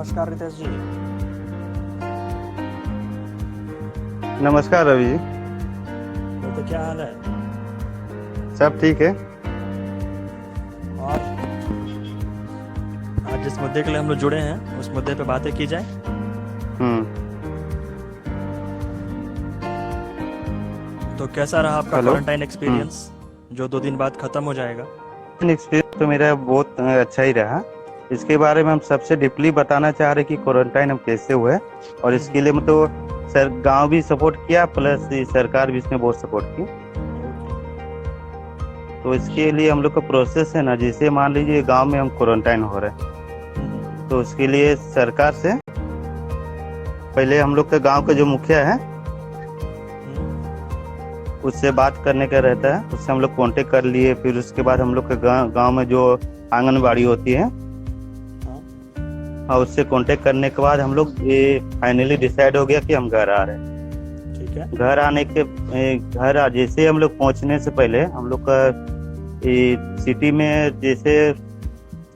नमस्कार रितेश जी। नमस्कार रवि जी। तो क्या हाल है? सब ठीक है। और आज जिस मुद्दे के लिए हम लोग जुड़े हैं उस मुद्दे पे बातें की जाए। हम्म। तो कैसा रहा आपका हेलो। क्वारंटाइन एक्सपीरियंस जो 2 दिन बाद खत्म हो जाएगा? एक्सपीरियंस तो मेरा बहुत अच्छा ही रहा। इसके बारे में हम सबसे डीपली बताना चाह रहे कि क्वारंटाइन हम कैसे हुए, और इसके लिए मतलब सर गांव भी सपोर्ट किया, प्लस सरकार भी इसमें बहुत सपोर्ट की। तो इसके लिए हम लोग का प्रोसेस है ना, जैसे मान लीजिए गांव में हम क्वारंटाइन हो रहे हैं, तो उसके लिए सरकार से पहले हम लोग का गांव का जो मुखिया है उससे बात करने का रहता है। उससे हम लोग कांटेक्ट कर लिए। फिर उसके बाद हम लोग का गांव में जो आंगनबाड़ी होती है और उससे कांटेक्ट करने के बाद हम लोग ये फाइनली डिसाइड हो गया कि हम घर आ रहे हैं। ठीक है। घर आने के जैसे हम लोग पहुंचने से पहले हम लोग का ये सिटी में जैसे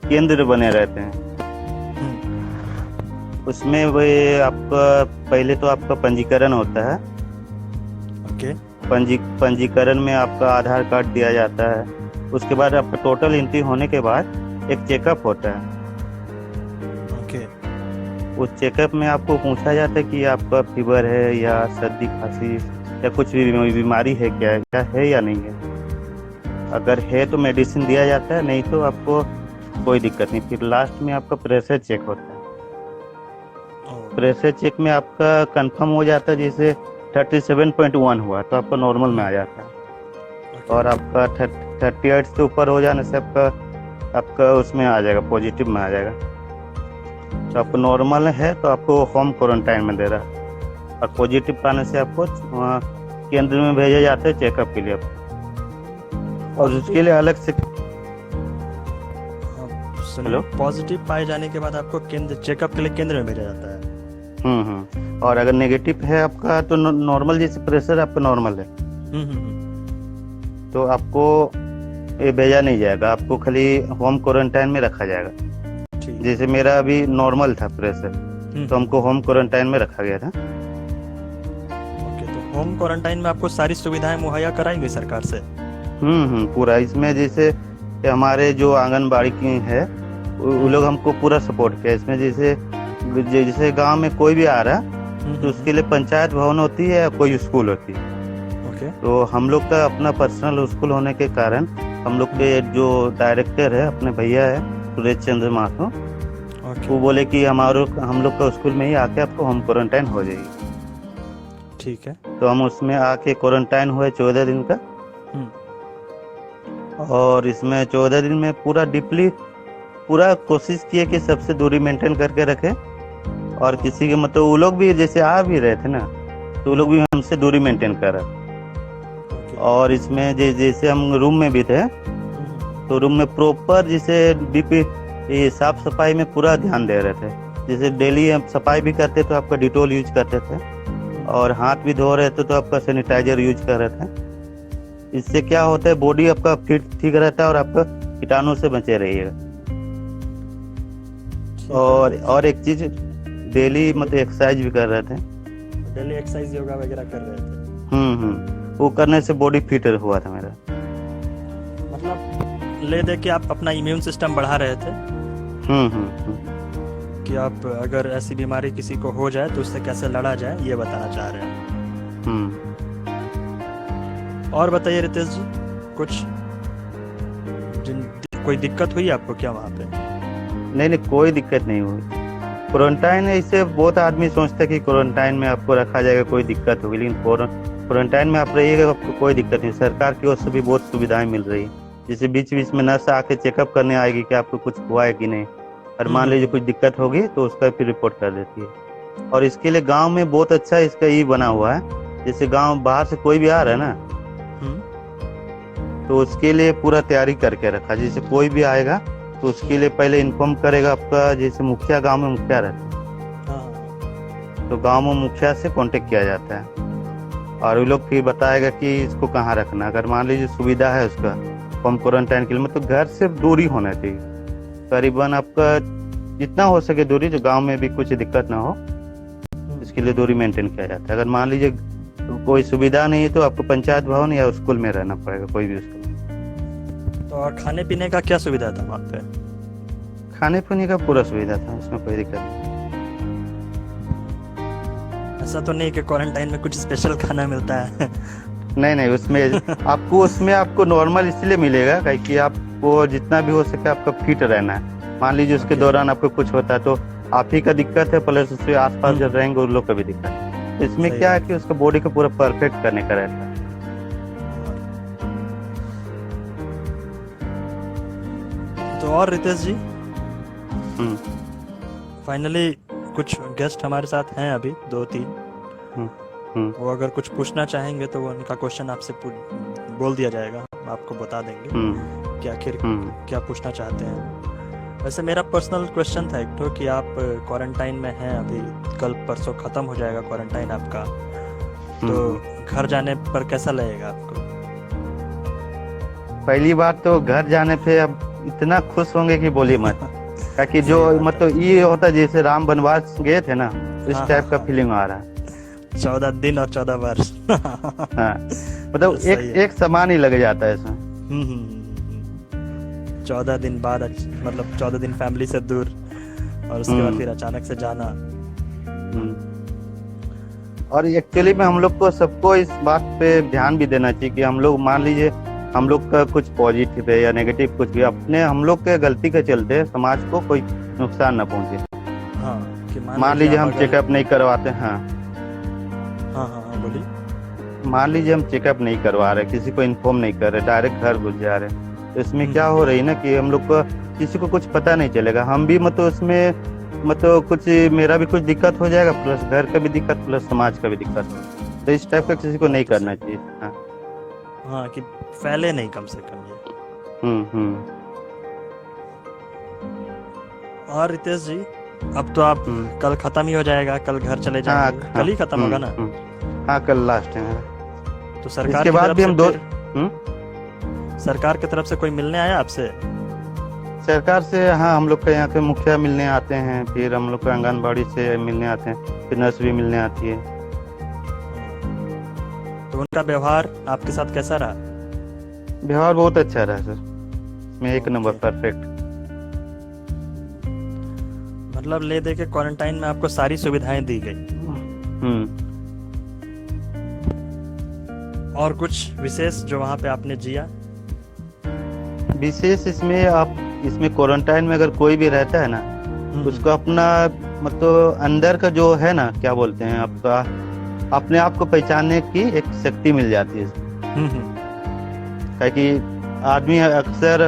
केंद्र बने रहते हैं, उसमें वही आपका पहले तो आपका पंजीकरण होता है। ओके। पंजीकरण में आपका आधार कार्ड दिया जाता है। उसके बाद आपका टोटल एंट्री होने के बाद एक चेकअप होता है। ओके। उस चेकअप में आपको पूछा जाता है कि आपका फीवर है या सर्दी खांसी या कुछ भी बीमारी है, क्या है या नहीं है। अगर है तो मेडिसिन दिया जाता है, नहीं तो आपको कोई दिक्कत नहीं। फिर लास्ट में आपका प्रेशर चेक होता है। प्रेशर चेक में आपका कंफर्म हो जाता है, जैसे 37.1 हुआ तो आपका नॉर्मल में आ जाता है। और आपका 38 से ऊपर हो जाने से आपका उसमें आ जाएगा, पॉजिटिव में आ जाएगा। तो आपको नॉर्मल है तो आपको होम क्वारंटाइन में दे रहा है, और पॉजिटिव पाने से आपको वहाँ केंद्र में भेजा जाता है चेकअप के लिए आपको। और उसके लिए अलग से हेलो। पॉजिटिव पाए जाने के बाद आपको चेकअप के लिए केंद्र में भेजा जाता है। और अगर नेगेटिव है आपका तो नॉर्मल, जैसे प्रेशर आपका नॉर्मल है तो आपको ये भेजा नहीं जाएगा, आपको खाली होम क्वारंटाइन में रखा जाएगा। जैसे मेरा अभी नॉर्मल था प्रेशर, तो हमको होम क्वारंटाइन में रखा गया था। ओके। तो होम क्वारंटाइन में आपको सारी सुविधाएं मुहैया कराएंगे सरकार से? पूरा। इसमें जैसे हमारे जो आंगनबाड़ी की है वो लोग हमको पूरा सपोर्ट किया इसमें। जैसे गांव में कोई भी आ रहा तो उसके लिए पंचायत भवन होती है या कोई स्कूल होती है। ओके। तो हम लोग का अपना पर्सनल स्कूल होने के कारण हम लोग के जो डायरेक्टर है, अपने भैया है सुरेश चंद्र माथुर, वो बोले कि हम लोग का स्कूल में ही आके आपको होम क्वारंटाइन हो जाएगी। ठीक है। तो हम उसमें आके क्वारंटाइन हुए 14 दिन का। और इसमें 14 दिन में पूरा डीपली पूरा कोशिश किए कि सबसे दूरी मेंटेन करके रखे। और किसी के मतलब वो लोग भी जैसे आ भी रहे थे ना, तो वो लोग भी हमसे दूरी मेंटेन कर रहे। और इसमें जैसे हम रूम में भी थे तो रूम में प्रॉपर जैसे डीपी ये साफ सफाई में पूरा ध्यान दे रहे थे। जैसे डेली हम सफाई भी करते तो आपका डिटोल यूज करते थे, और हाथ भी धो रहे थे तो आपका सैनिटाइजर यूज कर रहे थे। इससे क्या होता है, बॉडी आपका फिट ठीक रहता है और आपका कीटाणु से बचे रहिएगा। और एक चीज, डेली मतलब एक्सरसाइज भी कर रहे थे। डेली एक्सरसाइज योगा वगैरह कर रहे थे? वो करने से बॉडी फिट हुआ था मेरा। मतलब ले दे के आप अपना इम्यून सिस्टम बढ़ा रहे थे। कि आप अगर ऐसी बीमारी किसी को हो जाए तो उससे कैसे लड़ा जाए, ये बताना चाह रहे हैं। और बताइए रितेश जी, कुछ कोई दिक्कत हुई आपको क्या वहाँ पे? नहीं, कोई दिक्कत नहीं हुई। क्वारंटाइन इससे बहुत आदमी सोचता है कि क्वारंटाइन में आपको रखा जाएगा, कोई दिक्कत होगी, लेकिन क्वारंटाइन में आप रहिएगा, आपको कोई दिक्कत नहीं। सरकार की ओर से भी बहुत सुविधाएं मिल रही है। जैसे बीच बीच में नर्स आके चेकअप करने आएगी कि आपको कुछ हुआ है कि नहीं, और मान लीजिए कुछ दिक्कत होगी तो उसका फिर रिपोर्ट कर देती है। और इसके लिए गांव में बहुत अच्छा इसका ये बना हुआ है। जैसे गांव बाहर से कोई भी आ रहा है ना, तो उसके लिए पूरा तैयारी करके रखा। जैसे कोई भी आएगा तो उसके लिए पहले इन्फॉर्म करेगा आपका, जैसे मुखिया, गांव में मुखिया रहता है तो गांव में मुखिया से कांटेक्ट किया जाता है, और वो लोग फिर बताएगा कि इसको कहाँ रखना। अगर मान लीजिए सुविधा है उसका होम क्वारंटाइन के लिए, मतलब घर से दूरी होना चाहिए। करीबन आपका जितना हो सके दूरी, जो गांव में भी कुछ दिक्कत ना हो, इसके लिए दूरी मेंटेन किया जाता है। अगर मान लीजिए कोई सुविधा नहीं है तो आपको पंचायत भवन या स्कूल में रहना पड़ेगा, कोई भी स्कूल। तो और खाने पीने का क्या सुविधा था वहाँ पे? खाने पीने का पूरा सुविधा था, उसमें कोई दिक्कत नहीं। ऐसा तो नहीं कि क्वारंटाइन में कुछ स्पेशल खाना मिलता है? नहीं, उसमें आपको नॉर्मल इसलिए मिलेगा कि आपको जितना भी हो सके आपका फिट रहना है। मान लीजिए उसके दौरान आपको कुछ होता है तो आप ही का दिक्कत है, प्लस उसके आसपास जो रहेंगे उन लोग का भी दिक्कत है। इसमें क्या है कि उसका बॉडी को पूरा परफेक्ट करने का रहता है। तो और रितेश जी, फाइनली कुछ गेस्ट हमारे साथ हैं अभी 2-3, वो अगर कुछ पूछना चाहेंगे तो वो उनका क्वेश्चन आपसे बोल दिया जाएगा, हम आपको बता देंगे कि आखिर क्या पूछना चाहते हैं। वैसे मेरा पर्सनल क्वेश्चन था एक तो कि आप क्वारंटाइन में हैं अभी, कल परसों खत्म हो जाएगा क्वारंटाइन आपका, तो घर जाने पर कैसा लगेगा आपको? पहली बात तो घर जाने पे अब इतना खुश होंगे कि बोलिए मत, ताकि जो मतलब ये होता जैसे राम वनवास गए थे ना, इस टाइप का फीलिंग आ रहा है। 14 दिन और 14 वर्ष। हाँ, मतलब एक समान ही लग जाता है इसमें। 14 दिन बाद, मतलब 14 दिन फैमिली से दूर और उसके बाद फिर अचानक से जाना। और एक्चुअली में हम लोग को सबको इस बात पे ध्यान भी देना चाहिए कि हम लोग, मान लीजिए हम लोग का कुछ पॉजिटिव है या नेगेटिव कुछ भी, अपने हम लोग के गलती के चलते समाज को कोई नुकसान न पहुंचे। हाँ, कि मान लीजिए हम चेकअप नहीं करवाते। हाँ बोलिए। मान लीजिए हम चेकअप नहीं करवा रहे, किसी को इन्फॉर्म नहीं कर रहे, डायरेक्ट घर घुस जा रहे, तो इसमें क्या हो रही ना कि हम लोग को किसी को कुछ पता नहीं चलेगा। हम भी मतलब उसमें मतलब कुछ, मेरा भी कुछ दिक्कत हो जाएगा, प्लस घर का भी दिक्कत, प्लस समाज का भी दिक्कत। तो इस टाइप का किसी को नहीं करना चाहिए। हाँ, कि फैले नहीं कम से कम ये। और रितेश जी, अब तो आप कल खत्म ही हो जाएगा, कल घर चले जाएंगे। कल ही खत्म होगा ना? हाँ, कल लास्ट है। तो सरकार के बाद भी हम सरकार की तरफ से कोई मिलने आया आपसे? सरकार से हाँ, हम लोग के यहाँ के मुखिया मिलने आते हैं, फिर हम लोग को आंगनबाड़ी से मिलने आते हैं, फिर नर्स भी मिलने आती है। तो उनका व्यवहार आपके साथ कैसा रहा? व्यवहार बहुत अच्छा रहा सर, मैं एक नंबर परफेक्ट। मतलब ले दे के क्वारंटाइन में आपको सारी सुविधाएं दी गई। और कुछ विशेष जो वहाँ पे आपने जिया? विशेष इसमें क्वारंटाइन में अगर कोई भी रहता है ना, उसको अपना मतलब अंदर का जो है ना, क्या बोलते हैं, आपका अपने आप को पहचानने की एक शक्ति मिल जाती है। क्योंकि आदमी अक्सर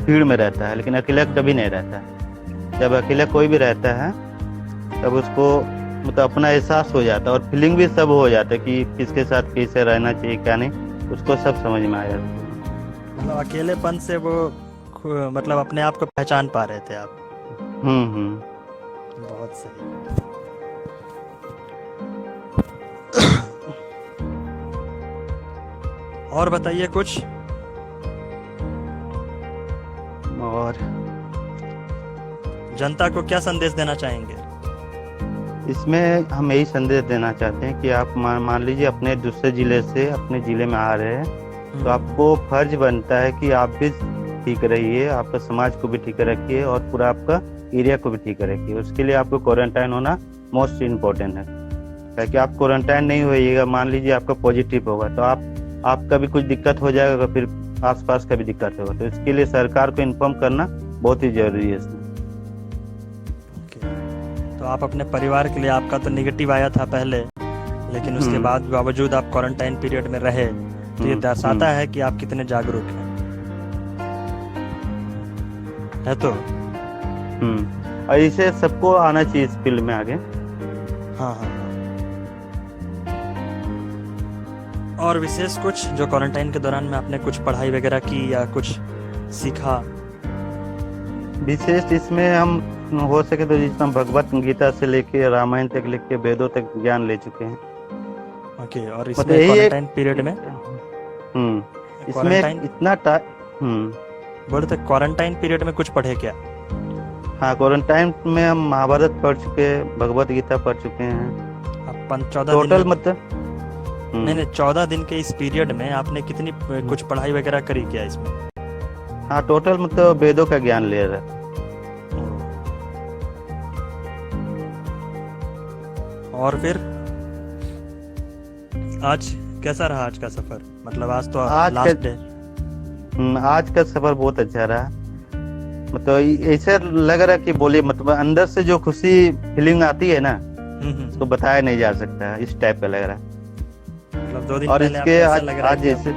भीड़ में रहता है लेकिन अकेला कभी नहीं रहता है। जब अकेला कोई भी रहता है तब उसको मतलब अपना एहसास हो जाता है और फीलिंग भी सब हो जाता है कि किसके साथ कैसे रहना चाहिए क्या नहीं, उसको सब समझ में आ जाता है। मतलब अकेलेपन से वो मतलब अपने आप को पहचान पा रहे थे आप? बहुत सही। और बताइए कुछ। और जनता को क्या संदेश देना चाहेंगे? इसमें हम यही संदेश देना चाहते हैं कि आप मान लीजिए अपने दूसरे जिले से अपने जिले में आ रहे हैं, तो आपको फर्ज बनता है कि आप भी ठीक रहिए, आपका समाज को भी ठीक रखिए और पूरा आपका एरिया को भी ठीक रखिए। उसके लिए आपको क्वारंटाइन होना मोस्ट इम्पोर्टेंट है। ताकि आप क्वारंटाइन नहीं होइएगा, मान लीजिए आपका पॉजिटिव होगा तो आपका भी कुछ दिक्कत हो जाएगा, फिर आसपास का भी दिक्कत होगा। तो इसके लिए सरकार को इन्फॉर्म करना बहुत ही जरूरी है इसमें। तो आप अपने परिवार के लिए, आपका तो नेगेटिव आया था पहले, लेकिन उसके बाद बावजूद आप क्वारंटाइन पीरियड में रहे, तो ये दर्शाता है कि आप कितने जागरूक हैं, है तो? और इसे सबको आना चाहिए इस फील्ड में आगे। हाँ। और विशेष कुछ जो क्वारंटाइन के दौरान में आपने कुछ पढ़ाई वगैरह की या कुछ सीखा? विशेष इसमें हम हो सके तो जितना भगवत गीता से लेके रामायण तक लेके वेदों तक ज्ञान ले चुके हैं। ओके। और इसमें क्वारंटाइन पीरियड में इसमें इतना बोलते क्वारंटाइन पीरियड में कुछ पढ़े क्या? हाँ, क्वारंटाइन में हम महाभारत पढ़ चुके हैं, भगवत गीता पढ़ चुके हैं। आप 14 दिन टोटल में, मतलब नहीं 14 दिन के इस पीरियड में आपने कितनी कुछ पढ़ाई वगैरह करी क्या इसमें? हाँ, टोटल मतलब वेदों का ज्ञान ले रहा है। और फिर आज कैसा रहा आज का सफर? मतलब आज तो आज लास्ट डे। आज का सफर बहुत अच्छा रहा। मतलब ऐसा लग रहा कि बोलिए, मतलब अंदर से जो खुशी फीलिंग आती है ना, तो बताया नहीं जा सकता, इस टाइप का लग रहा है। मतलब 2 दिन और पहले इसके आपको ऐसा आज लग रहा है आज कि जैसे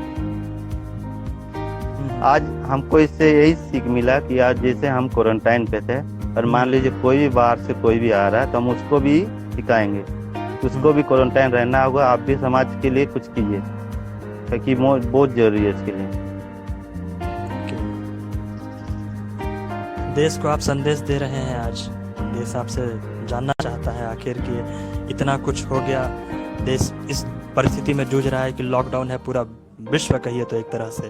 आज हमको इससे यही सीख मिला कि आज जैसे हम क्वारंटाइन पे थे, और मान लीजिए कोई भी बाहर से कोई भी आ रहा है, तो हम उसको भी सिखाएंगे, उसको भी क्वारंटाइन रहना होगा। आप भी समाज के लिए कुछ कीजिए, क्योंकि बहुत जरूरी है इसके लिए। देश को आप संदेश दे रहे हैं आज। देश आपसे जानना चाहता है आखिर कि इतना कुछ हो गया, देश इस परिस्थिति में जूझ रहा है कि लॉकडाउन है, पूरा विश्व कहिए तो एक तरह से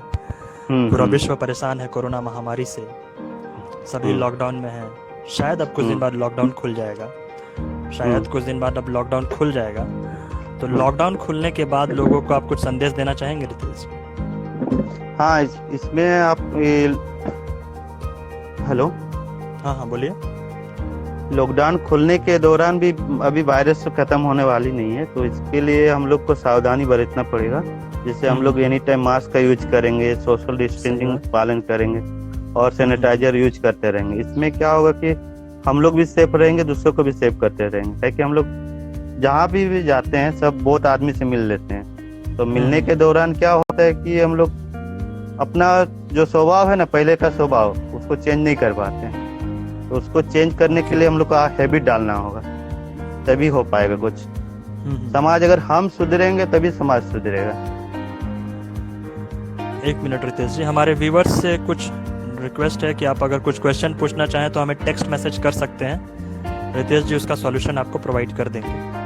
पूरा विश्व परेशान है कोरोना महामारी से, सभी लॉकडाउन में है। शायद अब कुछ दिन बाद लॉकडाउन खुल जाएगा, शायद कुछ दिन बाद अब लॉकडाउन खुल जाएगा। तो लॉकडाउन खुलने के बाद लोगों को आप कुछ संदेश देना चाहेंगे रितेश? हाँ, इसमें आप हेलो, हाँ बोलिए। लॉकडाउन खुलने के दौरान भी अभी वायरस खत्म होने वाली नहीं है, तो इसके लिए हम लोग को सावधानी बरतना पड़ेगा। जैसे हम लोग एनी टाइम मास्क का यूज करेंगे, सोशल डिस्टेंसिंग पालन करेंगे, और सैनिटाइजर यूज करते रहेंगे। इसमें क्या होगा कि हम लोग भी सेफ रहेंगे, दूसरों को भी सेफ करते रहेंगे। क्योंकि हम लोग जहाँ भी जाते हैं सब बहुत आदमी से मिल लेते हैं, तो मिलने के दौरान क्या होता है कि हम लोग अपना जो स्वभाव है ना, पहले का स्वभाव, उसको चेंज नहीं कर पाते हैं। तो उसको चेंज करने के लिए हम लोग को हैबिट डालना होगा, तभी हो पाएगा कुछ। समाज, अगर हम सुधरेंगे तभी समाज सुधरेगा। 1 मिनट रितेश जी, हमारे व्यूवर्स से कुछ रिक्वेस्ट है कि आप अगर कुछ क्वेश्चन पूछना चाहें तो हमें टेक्स्ट मैसेज कर सकते हैं, रितेश जी उसका सॉल्यूशन आपको प्रोवाइड कर देंगे।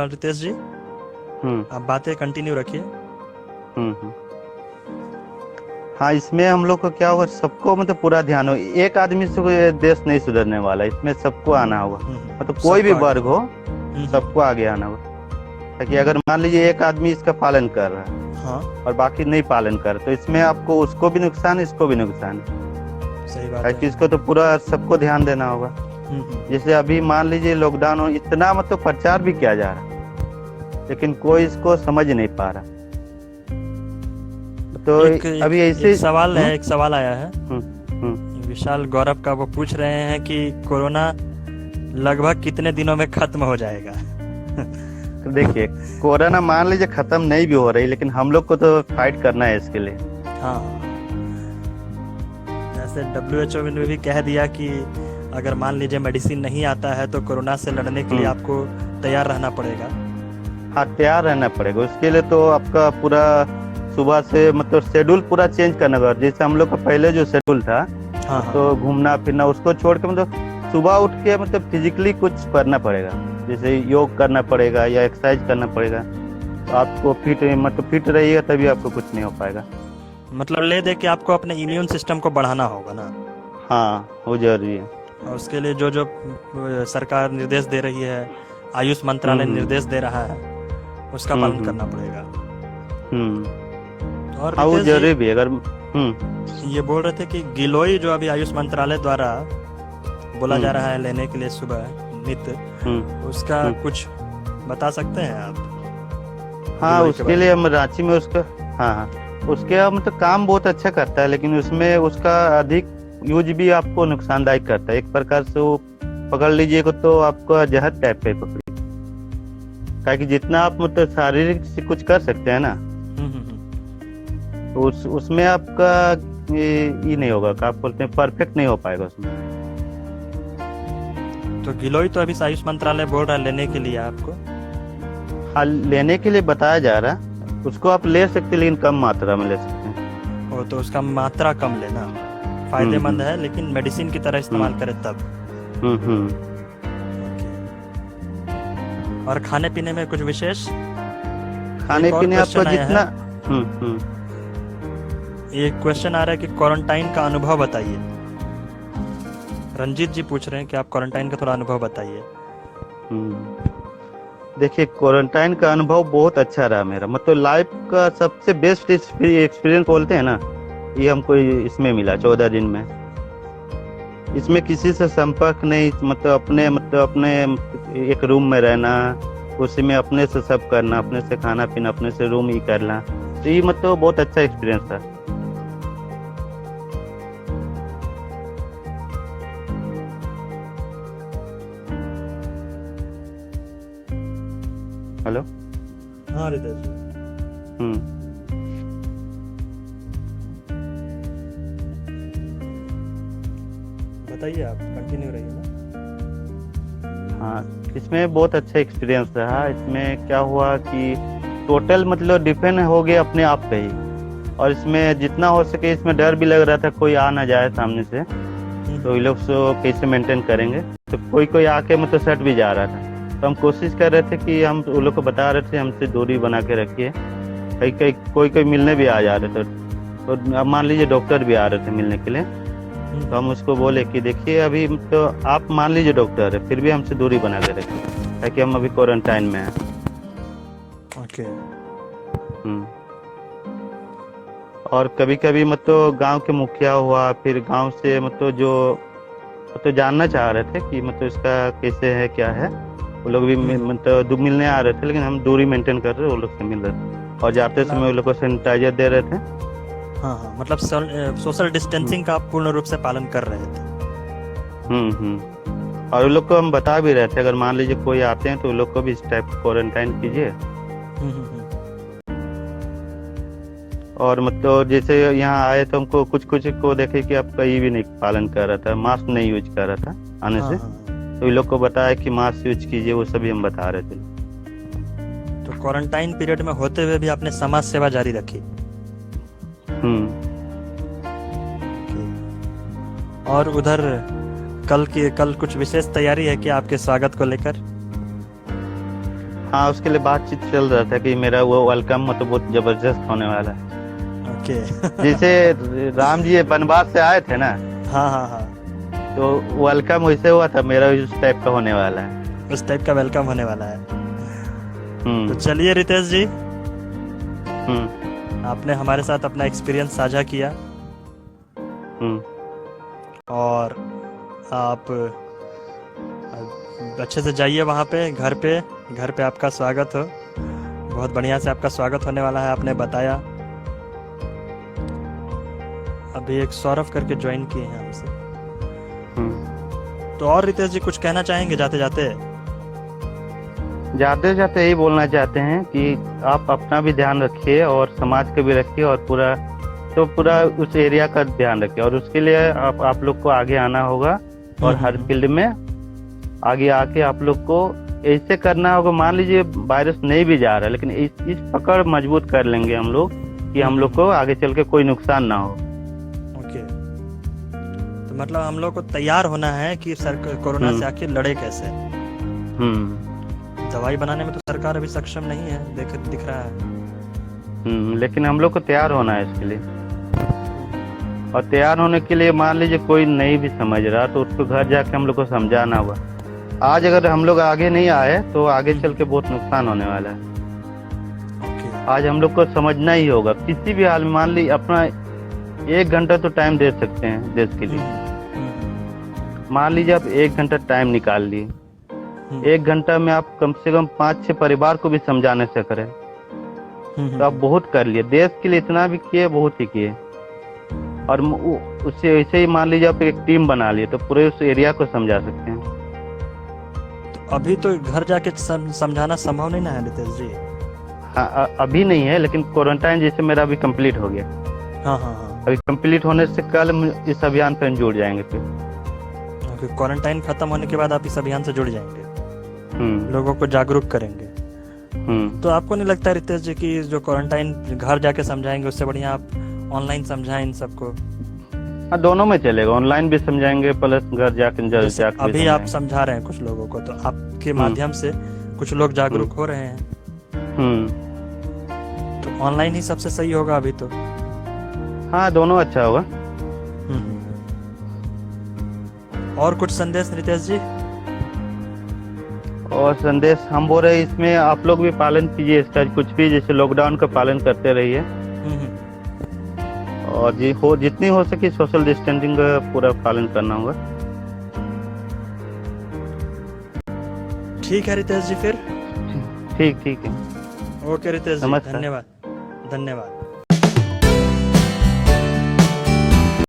रितेश जी आप बातें कंटिन्यू रखिए। हाँ, इसमें हम लोग को क्या होगा, सबको मतलब पूरा ध्यान हो। एक आदमी से कोई देश नहीं सुधरने वाला, इसमें सबको आना होगा। मतलब कोई भी वर्ग हो, सबको आगे आना होगा। ताकि अगर मान लीजिए एक आदमी इसका पालन कर रहा है और बाकी नहीं पालन कर, तो इसमें आपको उसको भी नुकसान है, इसको भी नुकसान है। सही बात है। इसको तो पूरा सबको ध्यान देना होगा। जैसे अभी मान लीजिए लॉकडाउन हो, इतना मतलब प्रचार भी किया जा रहा है, लेकिन कोई इसको समझ नहीं पा रहा। तो अभी ऐसे एक सवाल है, एक सवाल आया है विशाल गौरव का। वो पूछ रहे हैं कि कोरोना लगभग कितने दिनों में खत्म हो जाएगा? तो देखिए, कोरोना मान लीजिए खत्म नहीं भी हो रही, लेकिन हम लोग को तो फाइट करना है इसके लिए। हाँ, जैसे WHO ने भी कह दिया कि अगर मान लीजिए मेडिसिन नहीं आता है तो कोरोना से लड़ने के लिए आपको तैयार रहना पड़ेगा। हाँ, तैयार रहना पड़ेगा। उसके लिए तो आपका पूरा सुबह से मतलब शेड्यूल पूरा चेंज करना होगा। जैसे हम लोग का पहले जो शेड्यूल था, तो घूमना फिरना उसको छोड़ के मतलब सुबह उठ के मतलब फिजिकली कुछ करना पड़ेगा। जैसे योग करना पड़ेगा या एक्सरसाइज करना पड़ेगा, तो आपको फिट रहिएगा, तभी आपको कुछ नहीं हो पाएगा। मतलब ले दे के आपको अपने इम्यून सिस्टम को बढ़ाना होगा ना। हाँ, वो जरूरी है। और उसके लिए जो जो सरकार निर्देश दे रही है, आयुष मंत्रालय निर्देश दे रहा है, उसका पालन करना पड़ेगा। और वो जरूरी भी। अगर ये बोल रहे थे कि गिलोय जो अभी आयुष मंत्रालय द्वारा बोला जा रहा है लेने के लिए सुबह नित्य, उसका कुछ बता सकते हैं आप? हाँ, उसके लिए हम रांची में उसका उसके मतलब काम बहुत अच्छा करता है, लेकिन उसमें उसका अधिक यूज भी आपको नुकसानदायक करता है। एक प्रकार से वो पकड़ लीजिएगा तो आपको जहर टाइप पे पकड़ी। ताकि जितना आप मतलब शारीरिक से कुछ कर सकते हैं ना, तो उसमें आपका ये नहीं होगा, क्या आप बोलते हैं, परफेक्ट नहीं हो पाएगा उसमें। तो गिलोय तो अभी आयुष मंत्रालय बोल रहा है लेने के लिए आपको। हाँ, लेने के लिए बताया जा रहा है। उसको आप ले सकते हैं, लेकिन कम मात्रा में ले सकते हैं। वो तो उसका मात्रा कम लेना फायदेमंद है, लेकिन मेडिसिन की तरह इस्तेमाल करें तब। और खाने पीने में कुछ विशेष? खाने एक और पीने आपका question आया जितना है। ये क्वेश्चन आ रहा है कि क्वारंटाइन का अनुभव बताइए। रंजीत जी पूछ रहे हैं कि आप क्वारंटाइन का थोड़ा अनुभव बताइए। देखिए, क्वारंटाइन का अनुभव बहुत अच्छा रहा मेरा, मतलब लाइफ का सबसे बेस्ट एक्सपीरियंस बोलते हैं ना, ये हमको इसमें मिला 14 दिन में। इसमें किसी से संपर्क नहीं, मतलब अपने एक रूम में रहना, उसी में अपने से सब करना, अपने से खाना पीना, अपने से रूम ही करना, तो ये मतलब बहुत अच्छा एक्सपीरियंस था। हेलो। हाँ रितेश जी। बताइए, आप कंटिन्यू रहिए ना। हाँ, इसमें बहुत अच्छा एक्सपीरियंस रहा। इसमें क्या हुआ कि टोटल मतलब डिपेंड हो गए अपने आप पे ही, और इसमें जितना हो सके इसमें डर भी लग रहा था कोई आ ना जाए सामने से, तो ये लोग सो कैसे मेंटेन करेंगे। तो कोई आके मतलब सट भी जा रहा था, तो हम कोशिश कर रहे थे कि हम उन लोग को बता रहे थे हमसे दूरी बना के रखिए। कोई मिलने भी आ जा रहे थे, तो अब मान लीजिए डॉक्टर भी आ रहे थे मिलने के लिए, तो हम उसको बोले कि देखिए अभी तो आप मान लीजिए डॉक्टर है, फिर भी हमसे दूरी बना के रखिए, ताकि हम अभी क्वारंटाइन में हैं। ओके। और कभी कभी मतलब गांव के मुखिया हुआ, फिर गांव से मतलब जो मतलब जानना चाह रहे थे कि मतलब इसका कैसे है क्या है, वो लोग भी मतलब मिलने आ रहे थे, लेकिन हम दूरी मेंटेन कर रहे, वो लोग से मिल रहे थे, और जाते समय वो लोग को सैनिटाइजर दे रहे थे। हाँ, मतलब सोशल डिस्टेंसिंग का आप पूर्ण रूप से पालन कर रहे थे। और वो लोग को हम बता भी रहे थे, अगर मान लीजिए कोई आते हैं तो वो लोग को भी इस टाइप क्वारंटाइन कीजिए। और मतलब जैसे यहाँ आए तो हमको कुछ को देखे कि आप कहीं भी नहीं पालन कर रहा था, मास्क नहीं यूज कर रहा था आने से, तो ये लोग को बताया कि मास्क यूज कीजिए, वो सभी हम बता रहे थे। तो क्वारंटाइन पीरियड में होते हुए भी आपने समाज सेवा जारी रखी। और उधर कल कुछ विशेष तैयारी है कि आपके स्वागत को लेकर? हाँ, उसके लिए बातचीत चल रहा था कि मेरा वो वेलकम मतलब बहुत जबरदस्त होने वाला है। ओके। जैसे राम जी वनवास से आए थे ना, हाँ, तो वेलकम वैसे हुआ था, मेरा उस टाइप का होने वाला है। उस टाइप का वेलकम होने वाला है। तो चलिए रितेश जी, आपने हमारे साथ अपना एक्सपीरियंस साझा किया, और आप अच्छे से जाइए वहाँ पे, घर पे आपका स्वागत हो, बहुत बढ़िया से आपका स्वागत होने वाला है, आपने बताया। अभी एक सौरभ करके ज्वाइन किए हैं हमसे। तो और रितेश जी कुछ कहना चाहेंगे जाते जाते यही बोलना चाहते हैं कि आप अपना भी ध्यान रखिए और समाज का भी रखिए, और पूरा उस एरिया का ध्यान रखिए, और उसके लिए आप लोग को आगे आना होगा, और हर फील्ड में आगे आके आप लोग को ऐसे करना होगा। मान लीजिए वायरस नहीं भी जा रहा है, लेकिन इस पकड़ मजबूत कर लेंगे हम लोग कि हम लोग को आगे चल के कोई नुकसान ना हो। ओके। तो मतलब हम लोग को तैयार होना है कि कोरोना से आखिर लड़े कैसे। दवाई बनाने में तो सरकार अभी सक्षम नहीं है, दिख रहा है। लेकिन हम लोग को तैयार होना है इसके लिए, और तैयार होने के लिए मान लीजिए कोई नहीं भी समझ रहा, तो उसको घर जाके हम लोग को समझाना होगा। आज अगर हम लोग आगे नहीं आए तो आगे चल के बहुत नुकसान होने वाला है। आज हम लोग को समझना ही होगा, किसी भी हाल में। मान ली अपना 1 घंटा तो टाइम दे सकते हैं देश के लिए। मान लीजिए आप 1 घंटा टाइम निकाल लिए, 1 घंटा में आप कम से कम 5-6 परिवार को भी समझाने से करें, तो आप बहुत कर लिए। देश के लिए इतना भी किए, बहुत ही किए। और उससे ऐसे ही मान लीजिए आप एक टीम बना लिए, तो पूरे उस एरिया को समझा सकते हैं। तो अभी तो घर जाके समझाना संभव नहीं ना है रितेश जी? हाँ, अभी नहीं है, लेकिन क्वारंटाइन जैसे मेरा अभी कंप्लीट हो गया। हाँ। अभी कंप्लीट होने से कल इस अभियान पर जुड़ जाएंगे। फिर क्वारंटाइन खत्म होने के बाद आप इस अभियान से जुड़ जाएंगे, लोगों को जागरूक करेंगे। तो आपको नहीं लगता रितेश जी कि जो क्वारंटाइन घर जाके समझाएंगे उससे बढ़िया आप ऑनलाइन समझाएं इन सबको? हाँ, दोनों में चलेगा, ऑनलाइन भी समझाएंगे प्लस घर जाके अभी आप समझा रहे हैं कुछ लोगों को, तो आपके माध्यम से कुछ लोग जागरूक हो रहे हैं। तो ऑनलाइन ही सबसे सही होगा अभी तो। हाँ, दोनों अच्छा होगा। और कुछ संदेश रितेश जी? और संदेश हम बोल रहे हैं इसमें आप लोग भी पालन कीजिए इसका, कुछ भी जैसे लॉकडाउन का पालन करते रहिए। और जितनी हो सके सोशल डिस्टेंसिंग का पूरा पालन करना होगा। ठीक है रितेश जी, फिर ठीक है। ओके रितेश जी, नमस्कार। धन्यवाद।